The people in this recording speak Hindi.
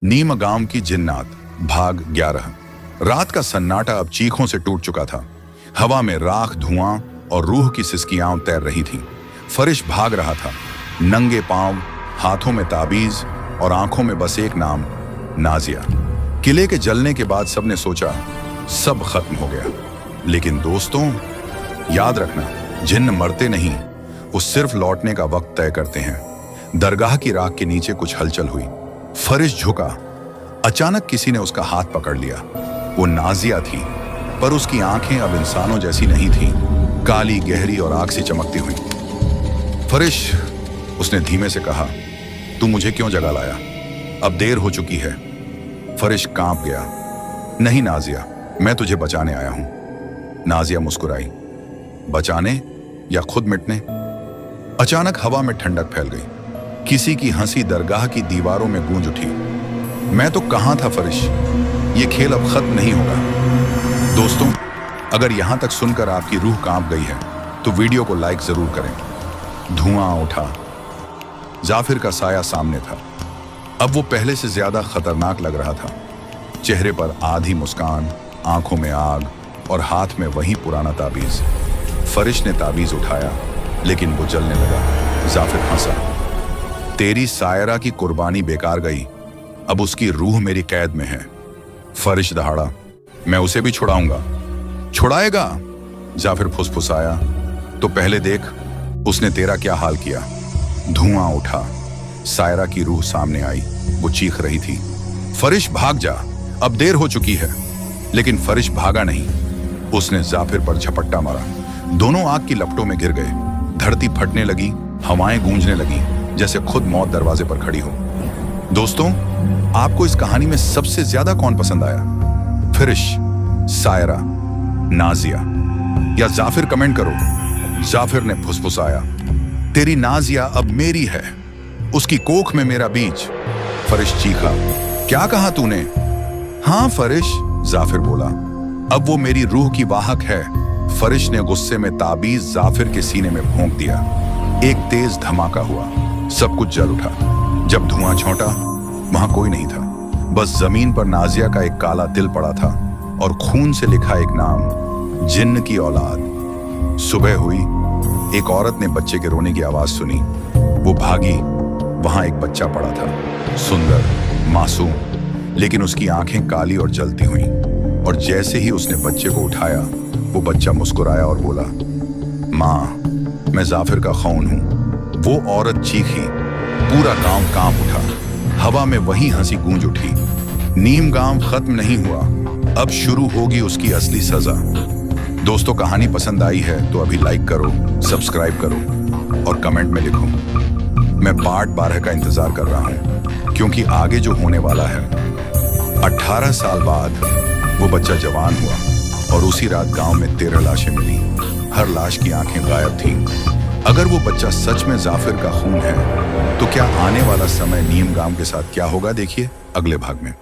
नीम गांव की जिन्नात भाग 11। रात का सन्नाटा अब चीखों से टूट चुका था। हवा में राख, धुआं और रूह की सिसकियां तैर रही थीं। फरिश भाग रहा था, नंगे पांव, हाथों में ताबीज और आंखों में बस एक नाम, नाजिया। किले के जलने के बाद सबने सोचा सब खत्म हो गया, लेकिन दोस्तों याद रखना, जिन्न मरते नहीं, वो सिर्फ लौटने का वक्त तय करते हैं। दरगाह की राख के नीचे कुछ हलचल हुई। फरिश झुका। अचानक किसी ने उसका हाथ पकड़ लिया। वो नाजिया थी, पर उसकी आंखें अब इंसानों जैसी नहीं थीं, काली, गहरी और आग सी चमकती हुई। फरिश, उसने धीमे से कहा, तू मुझे क्यों जगा लाया? अब देर हो चुकी है। फरिश कांप गया। नहीं नाजिया, मैं तुझे बचाने आया हूं। नाजिया मुस्कुराई। बचाने या खुद मिटने? अचानक हवा में ठंडक फैल गई। किसी की हंसी दरगाह की दीवारों में गूंज उठी। मैं तो कहां था फरिश, ये खेल अब खत्म नहीं होगा। दोस्तों, अगर यहां तक सुनकर आपकी रूह कांप गई है तो वीडियो को लाइक जरूर करें। धुआं उठा। जाफिर का साया सामने था। अब वो पहले से ज्यादा खतरनाक लग रहा था। चेहरे पर आधी मुस्कान, आंखों में आग और हाथ में वही पुराना ताबीज। फरिश ने ताबीज उठाया, लेकिन वो जलने लगा। जाफिर हंसा। तेरी सायरा की कुर्बानी बेकार गई, अब उसकी रूह मेरी कैद में है। फरिश दहाड़ा, मैं उसे भी छुड़ाऊंगा। छुड़ाएगा? जाफिर फुसफुसाया। तो पहले देख उसने तेरा क्या हाल किया। धुआं उठा। सायरा की रूह सामने आई। वो चीख रही थी, फरिश भाग जा, अब देर हो चुकी है। लेकिन फरिश भागा नहीं। उसने जाफिर पर झपट्टा मारा। दोनों आग की लपटों में गिर गए। धरती फटने लगी, हवाएं गूंजने लगी, जैसे खुद मौत दरवाजे पर खड़ी हो। दोस्तों, आपको इस कहानी में सबसे ज्यादा कौन पसंद आया? फरिश, सायरा, नाजिया या जाफिर? कमेंट करो। जाफिर ने फुसफुसाया, तेरी नाजिया अब मेरी है, उसकी कोख में मेरा बीज। फरिश चीखा, क्या कहा तूने? हाँ फरिश, जाफिर बोला, अब वो मेरी रूह की वाहक है। फरिश ने गुस्से में ताबीज जाफिर के सीने में भोंक दिया। एक तेज धमाका हुआ। सब कुछ जल उठा। जब धुआं छौंटा, वहां कोई नहीं था, बस जमीन पर नाजिया का एक काला तिल पड़ा था और खून से लिखा एक नाम, जिन्न की औलाद। सुबह हुई। एक औरत ने बच्चे के रोने की आवाज सुनी। वो भागी। वहां एक बच्चा पड़ा था, सुंदर, मासूम, लेकिन उसकी आंखें काली और जलती हुई। और जैसे ही उसने बच्चे को उठाया, वो बच्चा मुस्कुराया और बोला, माँ, मैं जाफिर का खून हूं। वो औरत चीखी। पूरा गांव कांप उठा। हवा में वही हंसी गूंज उठी। नीम गांव खत्म नहीं हुआ, अब शुरू होगी उसकी असली सजा। दोस्तों, कहानी पसंद आई है तो अभी लाइक करो, सब्सक्राइब करो और कमेंट में लिखो। मैं पार्ट 12 का इंतजार कर रहा हूं, क्योंकि आगे जो होने वाला है। 18 साल बाद वो बच्चा जवान हुआ और उसी रात गांव में 13 लाशें मिली। हर लाश की आंखें गायब थीं। अगर वो बच्चा सच में जाफिर का खून है, तो क्या आने वाला समय नीम गांव के साथ क्या होगा, देखिए अगले भाग में।